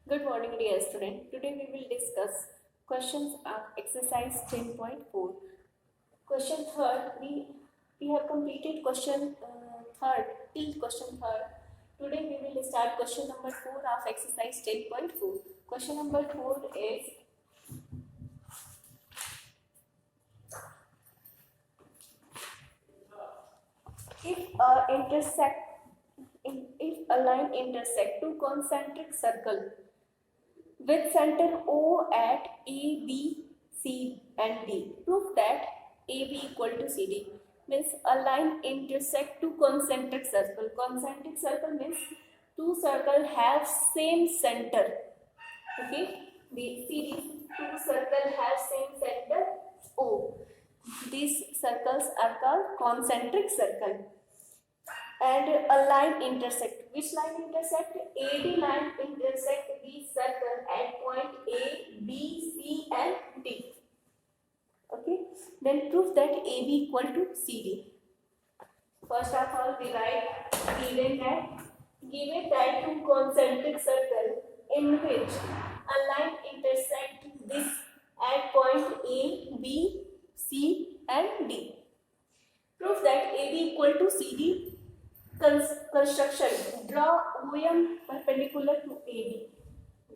Good morning, dear student. Today we will discuss questions of exercise 10.4. Question third, we have completed question third till question third. Today we will start question number 4 of exercise 10.4. Question number 4 is if a line intersect two concentric circle with center O at A, B, C and D. Prove that AB equal to CD. Means a line intersect two concentric circle. Concentric circle means two circle have same center. Okay. The CD two circle have same center O. These circles are called concentric circle. And a line intersect. Which line intersect? AD line intersect the circle at point A, B, C and D. Okay. Then prove that AB equal to CD. First of all, we write given that two concentric circle in which a line intersect this at point A, B, C and D. Prove that AB equal to CD. Construction. Draw OM perpendicular to AD.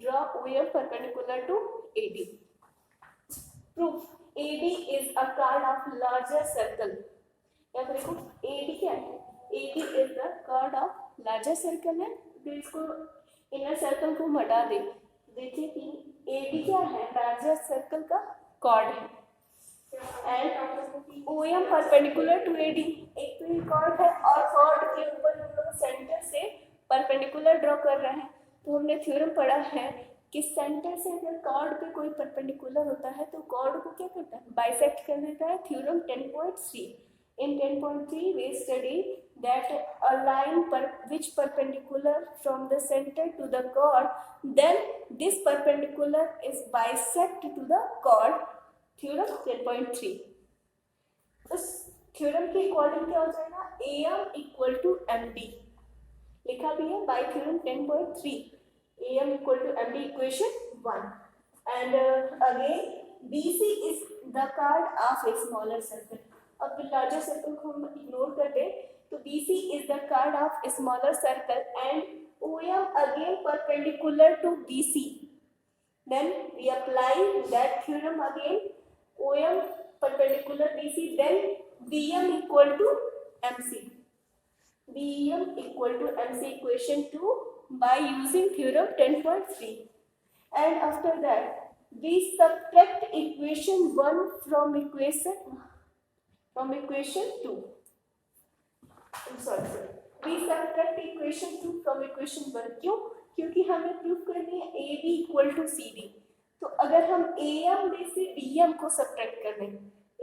Draw OM perpendicular to AD. Proof. AD is a chord of larger circle. या फिर देखो AD क्या है? AD is the chord of larger circle है. तो इसको inner circle को हटा दे. देखिए कि AD क्या है? Larger circle का chord है. And OM perpendicular to AD. एक तो ये कॉर्ड है और कॉर्ड के ऊपर हम लोग सेंटर से परपेंडिकुलर ड्रॉ कर रहे हैं. तो हमने थ्योरम पढ़ा है कि सेंटर से अगर कॉर्ड पे कोई परपेंडिकुलर होता है तो कॉर्ड को क्या करता है? बाइसेक्ट कर देता है. Theorem 10.3. In 10.3 we study that a line which perpendicular from the center to the chord, then this perpendicular is bisect to the chord. Theorem 10.3. उस थ्योरम के अकॉर्डिंग क्या हो जाएगा? AM इक्वल टू MD लिखा भी है by theorem 10.3. AM equal to MD equation 1. And again BC is the chord of a smaller circle. अब larger circle को हम इग्नोर कर दें तो BC is the chord of a smaller circle and OM again perpendicular to BC. Then we apply that theorem again. OM perpendicular BC, then BM equal to MC. BM equal to MC equation 2 by using theorem 10.3. And after that, we subtract equation 1 from equation 2. I'm sorry. We subtract equation 2 from equation 1. क्यों? क्योंकि हमें proof करनी है AB equal to CD. तो अगर हम AM में से BM को सब्ट्रैक्ट कर दें,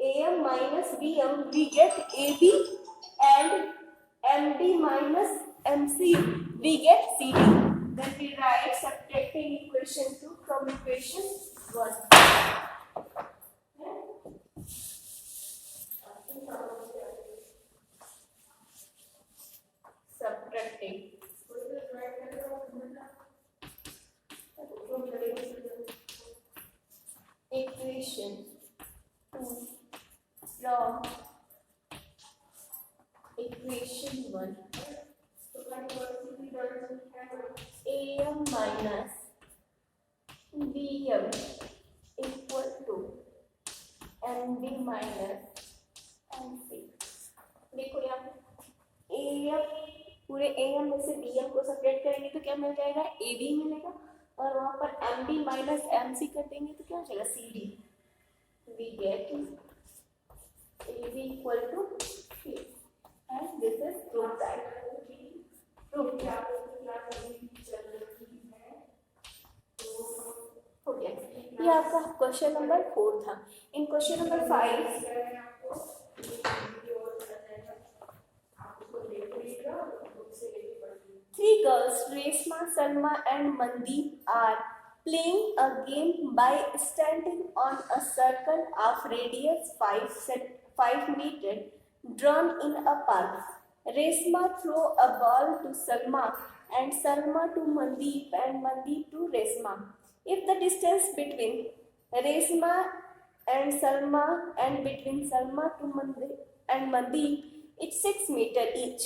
AM minus BM, we get AB and MD minus MC, we get CD. Then we write subtracting equation 2 from equation 1. Subtracting. Equation 2 from equation 1. AM minus BM equal to MD minus MC. देखो यहाँ AM पूरे AM में से BM को separate करेंगे तो क्या मिल जाएगा? AB मिलेगा. और वहाँ पर MD माइनस MC कर देंगे तो क्या हो जाएगा? CD. We get AB equal to C. And this is proof that. Proof क्या? हो गया. ये आपका क्वेश्चन नंबर 4 था. इन question number 5 three girls, Reshma, Salma and Mandeep, are playing a game by standing on a circle of radius 5 meters drawn in a park. Reshma throw a ball to Salma and Salma to Mandeep and Mandeep to Resma. If the distance between Resma and Salma and between Salma to Mandeep and Mandeep it's 6 meter each.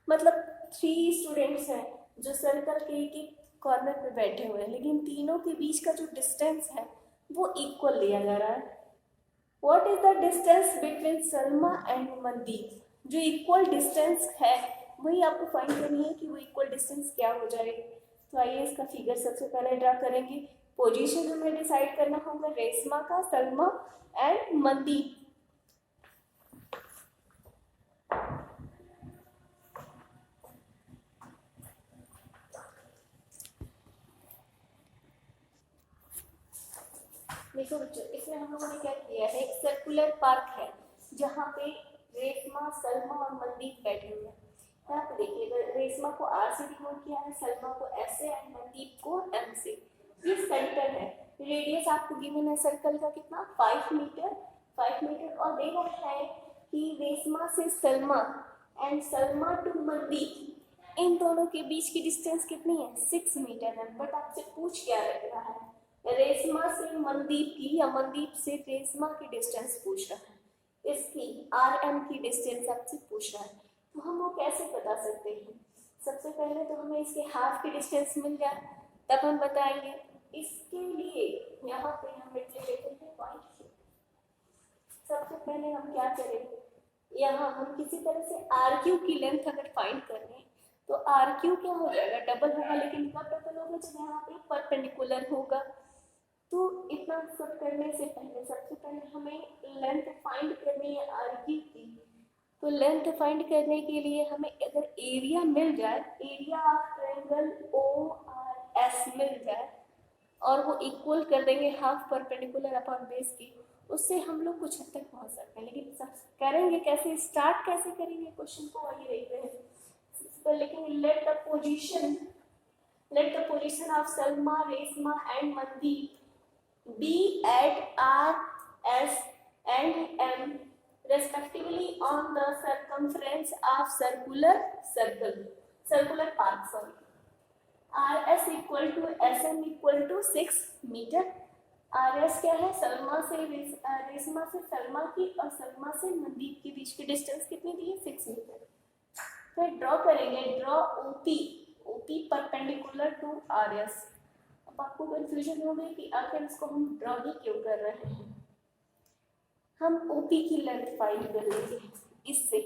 मतलब 3 students हैं जो circle के एक corner पे बैठे हुए हैं, लेकिन तीनों के बीच का जो डिस्टेंस है वो इक्वल लिया जा रहा है. What is the distance between Salma and Mandeep? जो इक्वल डिस्टेंस है वही आपको फाइंड करनी है कि वो इक्वल डिस्टेंस क्या हो जाएगी. तो आइए इसका फिगर सबसे पहले ड्रा करेंगे. पोजीशन हमें डिसाइड करना होगा रेशमा का, सलमा एंड मनदीप. देखो बच्चों, इसमें हम लोगों ने क्या किया है, एक सर्कुलर पार्क है जहाँ पे रेशमा, सलमा और मनदीप बैठे हुए हैं. यहाँ पे देखिए रेशमा को आर से डिनोट किया है, सलमा को एस से एंड मनदीप को एम से. ये सेंटर है. रेडियस आपको गिवन है सर्कल का कितना, 5 मीटर. 5 मीटर और दे रखा है कि रेशमा से सलमा एंड सलमा टू मनदीप इन दोनों के बीच की डिस्टेंस कितनी है, 6 मीटर है. बट आपसे पूछ क्या रहा है, रेशमा से मनदीप की या मनदीप से रेशमा की डिस्टेंस पूछ रहा है. इसकी आर एम की डिस्टेंस आपसे पूछ रहा है. तो हम वो कैसे बता सकते हैं, सबसे पहले तो हमें इसके हाफ की डिस्टेंस मिल जाए तब हम बताएंगे. इसके लिए यहाँ पे हम लेते हैं पॉइंट. सबसे पहले हम क्या करेंगे, यहाँ हम किसी तरह से आर क्यू की लेंथ अगर फाइंड कर रहे हैं तो आर क्यू क्या हो जाएगा, डबल होगा. लेकिन कब डबल होगा, जब यहाँ पे परपेंडिकुलर होगा. तो इतना सब करने से पहले सबसे पहले हमें लेंथ फाइंड करनी है आर की. तो लेंथ फाइंड करने के लिए हमें अगर एरिया मिल जाए, area of triangle O R S मिल जाए और वो इक्वल कर देंगे हाफ परपेंडिकुलर अपॉन बेस की, उससे हम लोग कुछ हद तक पहुंच सकते हैं. लेकिन सब करेंगे कैसे, स्टार्ट कैसे करेंगे क्वेश्चन को वही देख रहे हैं. लेकिन let the position of Salma, Reshma and Mandeep be at R, S and M respectively on the circumference of circular path. RS equal to SM equal to 6 meter. RS क्या है, सलमा से रेशमा से सलमा की और सलमा से मनदीप के बीच की डिस्टेंस कितनी दी है, 6 मीटर. फिर ड्रॉ करेंगे, draw OP perpendicular to RS. आपको कंफ्यूजन हो गई कि आखिर इसको हम ड्रॉ ही क्यों कर रहे हैं. हम ओपी की लेंथ फाइंड कर लेंगे. इससे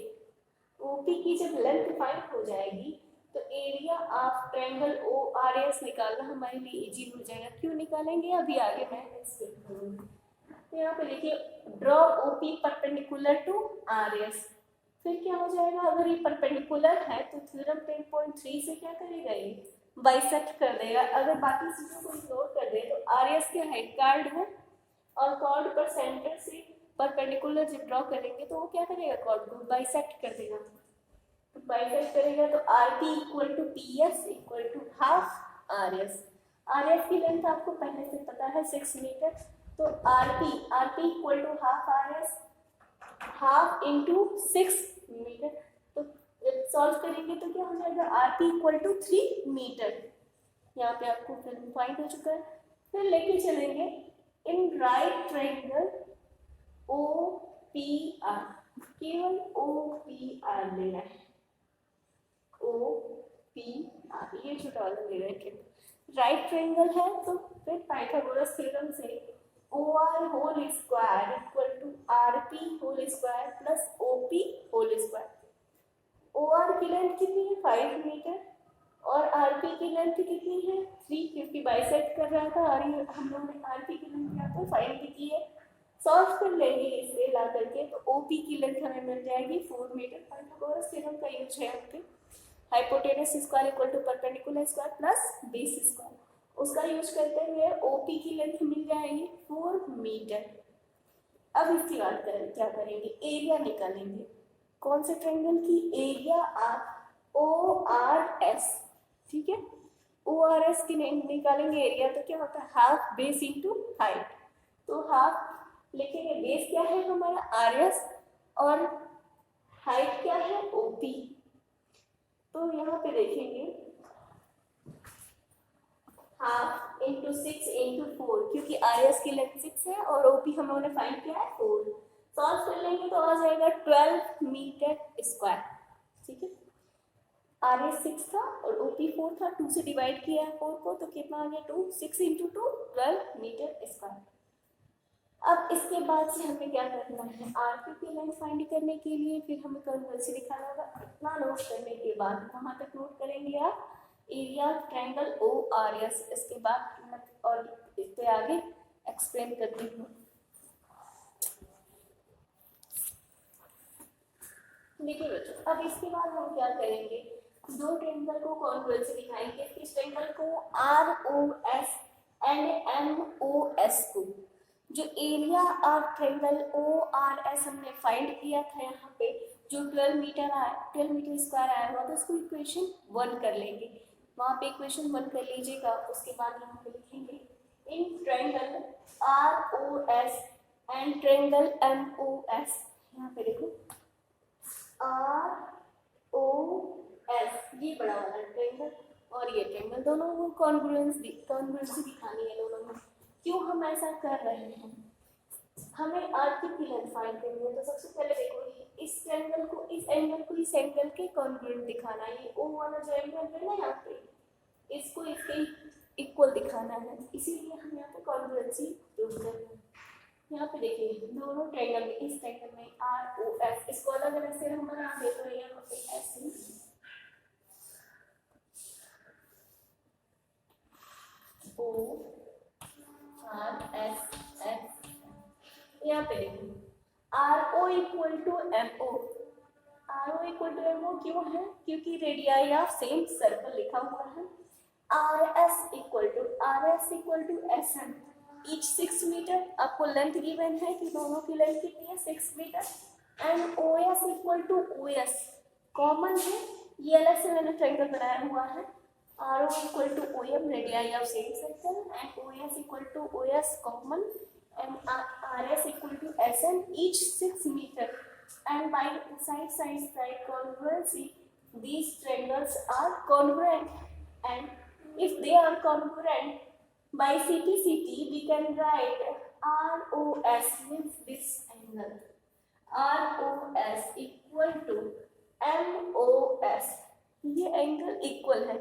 ओपी की जब लेंथ फाइंड हो जाएगी तो area of triangle O R S निकालना हमारे लिए इजी हो जाएगा. क्यों निकालेंगे अभी आगे मैं एक्सप्लेन करूँगी. तो यहाँ पे देखिए draw OP perpendicular to R S. फिर क्या हो जाएगा, अगर ये परपेंडिकुलर है तो थ्योरम 10.3 से क्या करेगा, ये बाइसेक्ट कर देगा. अगर बाकी चीजों को इग्नोर कर दे तो आर एस क्या है, कार्ड है, और कॉर्ड पर सेंटर से परपेंडिकुलर जब ड्रॉ करेंगे तो वो क्या करेगा, कॉर्ड को बाइसेक्ट कर देगा. तो बाइसेक्ट करेगा तो R P equal to P S equal to half R S. R S की लेंथ आपको पहले से पता है 6 मीटर. तो R P equal to half R S, half into 6 metre. तो सॉल्व करेंगे तो क्या हो जाएगा, R P equal to 3 metre. यहाँ पे आपको फिर फाइंड हो चुका है. फिर लेके चलेंगे in right triangle O P R. केवल ओ पी आर लेना है, ओ पी आर. ये छोटा वाला ले रहे हैं. राइट ट्रायंगल है तो फिर पाइथागोरस थ्योरम से O R whole square equal to R P whole square plus O P whole square. O R की लेंथ कितनी है, 5 मीटर और आर पी की लेंथ कितनी है, 3, क्योंकि बाइसेक्ट कर रहा था और ये हम लोगों ने आर पी की लेंथ यहाँ पर फाइंड भी की है. सॉल्व कर लेंगे इससे ला करके तो ओ पी की लेंथ हमें मिल जाएगी 4 मीटर. पाइथागोरस थ्योरम का यूज है यहाँ पे. Hypotenuse square equal to perpendicular square plus base square. उसका यूज करते हुए ओ पी की लेंथ मिल जाएगी 4 मीटर. अब इसकी बात करें, क्या करेंगे, एरिया निकालेंगे. कौन से ट्रायंगल की, area of O R S. ठीक है, ओ आर एस की निकालेंगे एरिया. तो क्या होता है, हाफ बेस इंटू हाइट. तो हाफ लिखेंगे, बेस क्या है हमारा आर एस और हाइट क्या है ओ पी. तो यहाँ पे देखेंगे तो 6 इंटू 4, क्योंकि आर एस की लेंथ 6 है और ओपी हम लोगों ने फाइंड किया है 4। सॉल्व कर लेंगे तो आ जाएगा 12 मीटर स्क्वायर। ठीक है, आर एस 6 था और ओपी 4 था, 2 से डिवाइड किया है 4 को, तो कितना आ गया 2, 6 इंटू 2 12 मीटर स्क्वायर। अब इसके बाद से हमें क्या करना है, आर क्यू की लेंथ फाइंड करने के लिए फिर हमें कॉन्वर्जेंसी दिखाना होगा। इतना नोट करने के बाद वहाँ तक नोट करेंगे आप area triangle O R S. इसके बाद मैं और इस पे आगे एक्सप्लेन करती हूँ। देखिए बच्चों, अब इसके बाद हम क्या करेंगे, दो ट्रायंगल को कॉन्वर्जेंसी दिखाएंगे। इस ट्रायंगल को R O S and M O S को, जो area of triangle O R S हमने फाइंड किया था यहाँ पे, जो 12 मीटर आया, 12 मीटर स्क्वायर आया हुआ, तो उसको इक्वेशन 1 कर लेंगे। वहाँ पे इक्वेशन 1 कर लीजिएगा। उसके बाद यहाँ पे लिखेंगे in triangle R O S and triangle M O S. यहाँ पे देखो आर ओ एस, ये बड़ा वाला ट्रायंगल और ये ट्रायंगल, दोनों को कॉन्ग्रुएंसी दिखानी है दोनों में। क्यों हम ऐसा कर रहे हैं, हमें आर क्यू की लेंथ फाइंड करनी है। तो सबसे पहले देखो, इस ट्रायंगल को इस एंगल को इस एंगल के कॉन्ग्रुएंट दिखाना है। ये ओ वाला जो एंगल है ना यहाँ पे, इसको इसके इक्वल दिखाना है, इसीलिए हम यहाँ पे कॉन्ग्रुएंसी यूज कर रहे हैं। यहाँ पे देखिए दोनों ट्रायंगल में, इस ट्रायंगल में आर ओ एस, इसको अलग अलग से हम बना दे तो यहाँ पे ऐसे ओ आर एस एस, यहाँ पे देखिए R O equal to M O. R O equal to M O क्यों है, क्योंकि रेडियाई ऑफ सेम सर्कल लिखा हुआ है। R S equal to S M, each 6 metre. आपको लेंथ गिवन है कि दोनों की लेंथ कितनी है, 6 metre. And O S equal to O S common है, ये अलग से मैंने ट्रायंगल बनाया हुआ है। R O equal to O M, radii of same circle, and O S equal to O S common, and RS equal to SN, each 6 meter, and by side congruency these triangles are congruent, and if they are congruent by CT we can write ROS means this angle, ROS equal to MOS, ये angle equal है।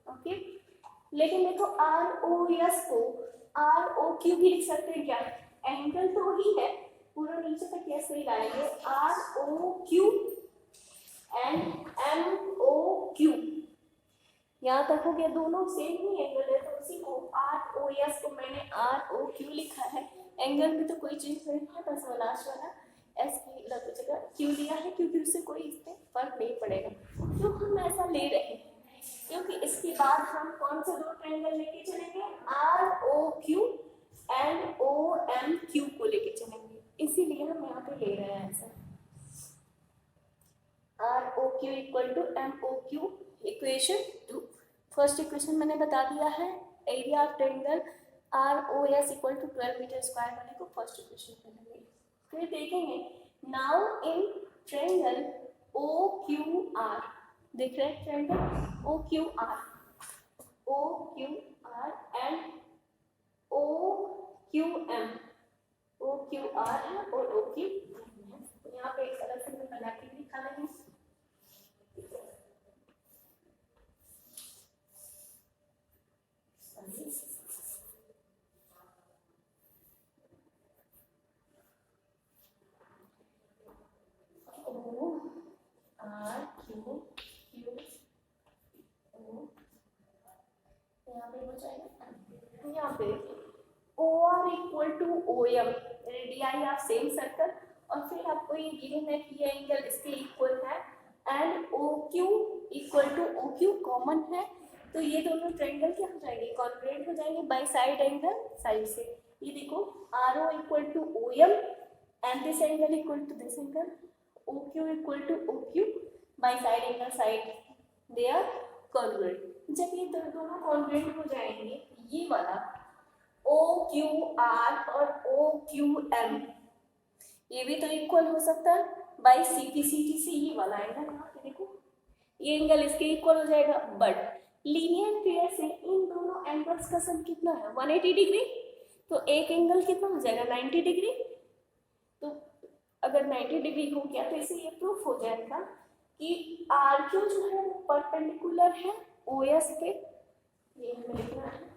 Okay, लेकिन देखो ROS को ROQ भी लिख सकते हैं क्या, एंगल तो वही है, पूरा नीचे तक कैसे ही लाएंगे, ROQ एंड MOQ, यहाँ तक हो गया, दोनों सेम ही एंगल है, तो उसी को ROS को मैंने ROQ लिखा है। एंगल में तो कोई चीज नहीं है, बस वो लास्ट वाला एस की जगह क्यू लिया है, क्योंकि उससे कोई इसमें फर्क नहीं पड़ेगा। क्यों हम ऐसा ले रहे हैं, क्योंकि इसके बाद हम कौन से दो ट्रायंगल लेके चलेंगे, ROQ एंड OMQ को लेके चलेंगे, इसीलिए हम यहाँ पे ले रहे हैं ऐसा। ROQ equal to MOQ, equation 2। First equation मैंने बता दिया है, area of triangle ROS equal to 12 metre square वाले को फर्स्ट इक्वेशन करेंगे। फिर देखेंगे नाउ इन ट्रायंगल OQR, देख रहे हैं triangle OQR and OQM, OQR है और OQM है। यहाँ पे एक अलग से मैं बना के दिखा रही हूँ। यहाँ पे OR equal to OM, radii of same circle, और फिर आपको ये गिवन है कि ये एंगल इसके इक्वल है, and OQ equal to OQ common है, तो ये दोनों ट्रायंगल क्या हो जाएंगे, कॉन्ग्रुएंट हो जाएंगे बाय साइड एंगल साइड से। ये देखो RO equal to OM and this angle equal to this angle, OQ equal to OQ by side angle side, they are congruent. जब ये दोनों कॉन्ग्रुएंट हो जाएंगे, ये वाला OQR और OQM ये भी तो इक्वल हो सकता है बाय CT से, ये वाला एंगल यहाँ पे देखो, ये एंगल इसके इक्वल हो जाएगा, बट लीनियर पेयर से इन दोनों एंगल्स का सम कितना है 180 डिग्री, तो एक एंगल कितना हो जाएगा 90 डिग्री। तो अगर 90 डिग्री हो गया तो इसे ये प्रूफ हो जाएगा कि आर क्यू जो है वो परपेंडिकुलर है ओ एस पे। ये हमें लिखना है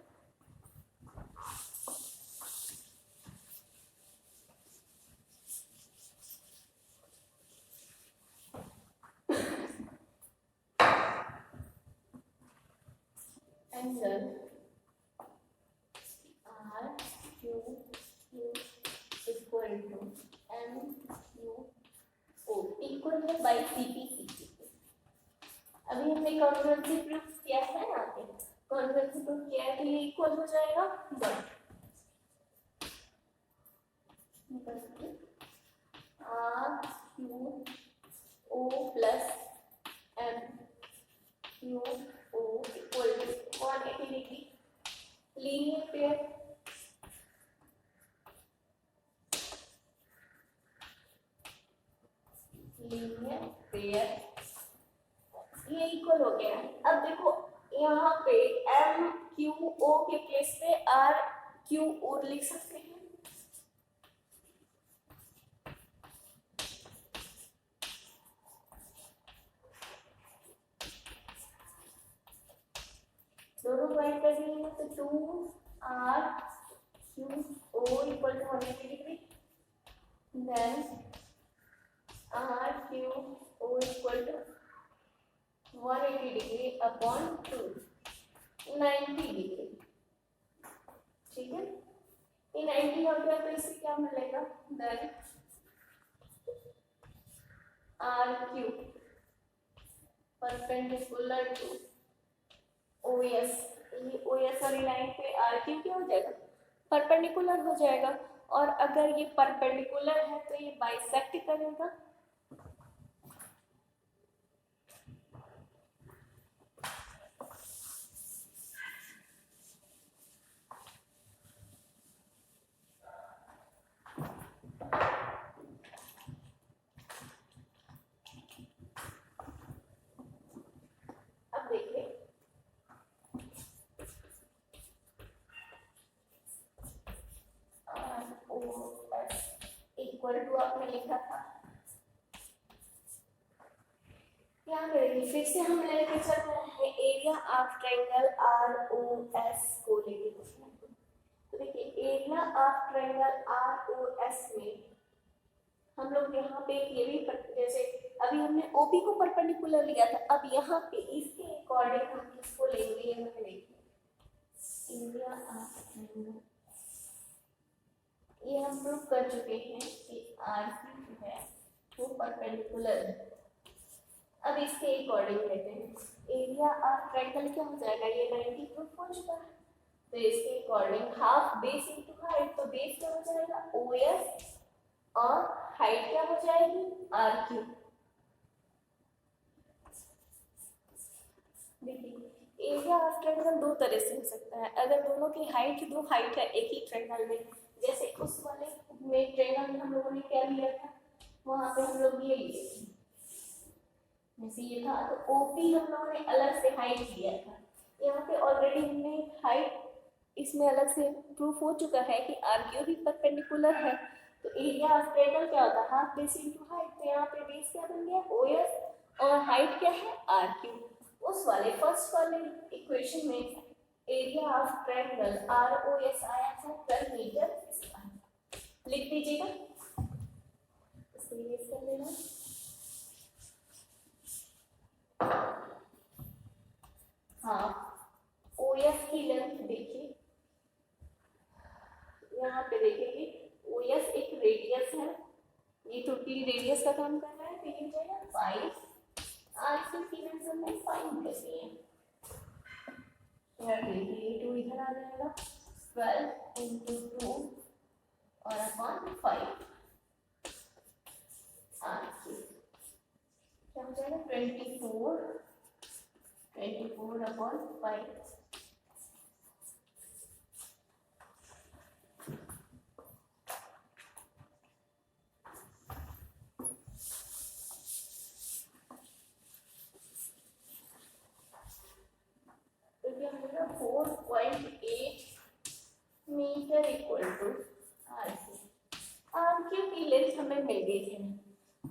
angle R Q equal to M Q O equal है by C P C P. अभी हमने कॉन्ग्रुएंसी प्रूफ किया है यहाँ पे, कॉन्ग्रुएंसी प्रूफ किया है तो ये इक्वल हो जाएगा 1 R Q O plus M Q O equal to 180 degree. Linear pair ये इक्वल हो गया। अब देखो यहाँ पे एम क्यू ओ के प्लेस पे आर क्यू ओ लिख सकते हैं। दोनों पॉइंट कर दिए तो 2 R Q O equal to 180 degree, then R Q O equal to 180 degree upon 2 90 degree. ठीक है, ये 90 हो गया तो इससे क्या मिलेगा, then R Q perpendicular to O S, ये ओ एस वाली लाइन पे आर क्यू क्या हो जाएगा परपेंडिकुलर हो जाएगा। और अगर ये परपेंडिकुलर है तो ये बाइसेक्ट करेगा। अब देखिए ओ एस इक्वल टू आपने लिखा था, क्या करेंगे फिर से हम लेके चल रहे हैं area of triangle R O S को लेके। तो देखिए area of triangle R O S में हम लोग यहाँ पे ये भी जैसे अभी हमने ओपी को परपेंडिकुलर लिया था, अब यहाँ पे इसके अकॉर्डिंग हम किसको लेंगे, हमें देखिए एरिया ऑफ ट्रायंगल ये हम प्रूव कर चुके हैं कि आर क्यू जो है वो परपेंडिकुलर है। अब इसके अकॉर्डिंग लेते हैं एरिया ऑफ ट्रायंगल क्या हो जाएगा, ये 90 प्रूफ हो चुका है तो इसके according half base into height, तो बेस क्या हो जाएगा ओ एस और हाइट क्या हो जाएगी आर क्यू। देखिए एरिया ऑफ ट्रायंगल दो तरह से हो सकता है, अगर दोनों की हाइट दो हाइट है एक ही ट्रायंगल में, जैसे उस वाले में ट्रायंगल में हम लोगों ने क्या लिया था, वहां पे हम लोग ये लिए थे जैसे ये था, तो ओपी हम लोगों ने अलग से हाइट लिया था। यहाँ पे ऑलरेडी हमने हाइट इसमें अलग से प्रूफ हो चुका है कि आर क्यू भी परपेंडिकुलर है, तो एरिया ऑफ ट्रायंगल क्या होता है हाफ बेस इनटू हाइट, तो यहाँ पे बेस क्या बन गया ओ एस और हाइट क्या है आर क्यू। उस वाले फर्स्ट वाले इक्वेशन में area of triangle R O S आया था पर मीटर स्क्वायर, लिख दीजिएगा इसको यूज कर लेना। हाँ ओ एस की लेंथ देखिए, यहाँ पे देखिए कि ओ एस एक रेडियस है, ये टोटली रेडियस का काम कर रहा है, तो ये हो जाएगा 5 आर क्यू की वैल्यू हमने फाइंड करनी है। यहाँ देखिए 2 इधर आ जाएगा 12 into 2 और अपॉन 5 आर क्यू क्या हो जाएगा 24 अपॉन 5।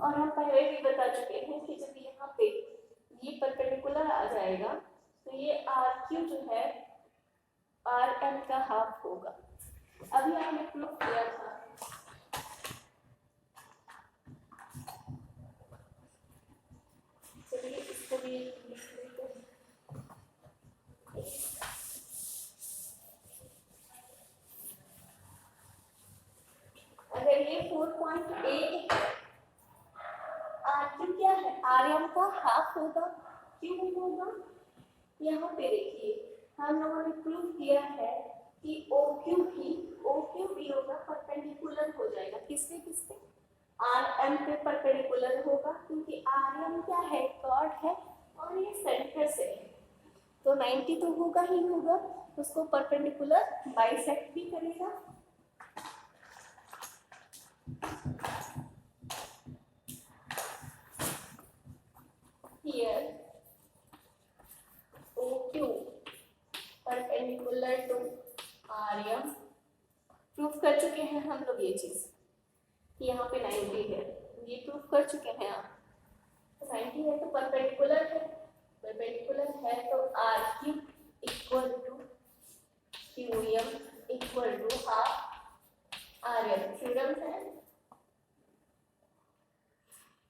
और हम पहले भी बता चुके हैं कि जब यहाँ पे ये परपेंडिकुलर आ जाएगा तो ये आर क्यू जो है आर एम का हाफ होगा। अभी आपने प्रूफ किया था चलिए इसको भी लिख लेते हैं। अगर ये 4.8 आर क्यू क्या है, आर एम का हाफ होगा, क्यों होगा? यहाँ पे देखिए हम लोगों ने प्रूव किया है कि ओ क्यू भी होगा परपेंडिकुलर हो जाएगा किससे किससे, आर एम पे परपेंडिकुलर होगा क्योंकि आर एम क्या है, कॉर्ड है और ये सेंटर से है तो 90 तो होगा ही होगा, उसको परपेंडिकुलर बाइसेक्ट भी करेगा। Here OQ perpendicular to RM proof कर चुके हैं हम लोग ये चीज, यहाँ पे 90 है, ये प्रूफ कर चुके हैं आप। 90 है तो परपेंडिकुलर है तो R Q equal to Q M equal to half R M, theorem है।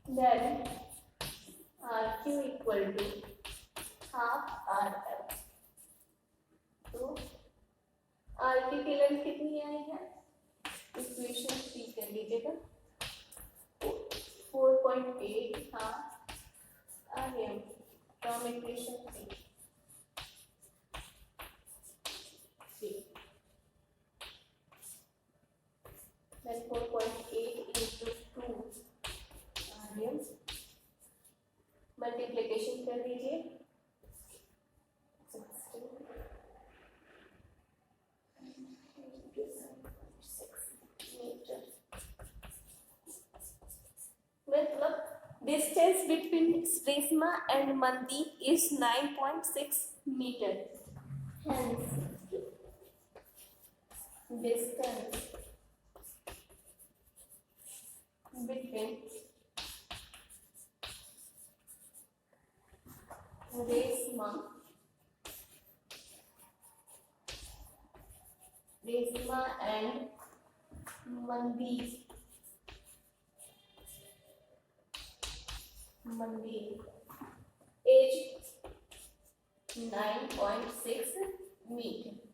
Then R Q equal to half R M, तो आर क्यू की लेंथ कितनी आई है, इक्वेशन 3 कर लीजिएगा, 4.8 half R M from equation 3। Then 4.8 into 2 RM, multiplication कर दीजिए 6 मतलब distance between Srisma and Mandeep is 9.6 meter. Hence, distance between Resma and Mandeep is 9.6 meter.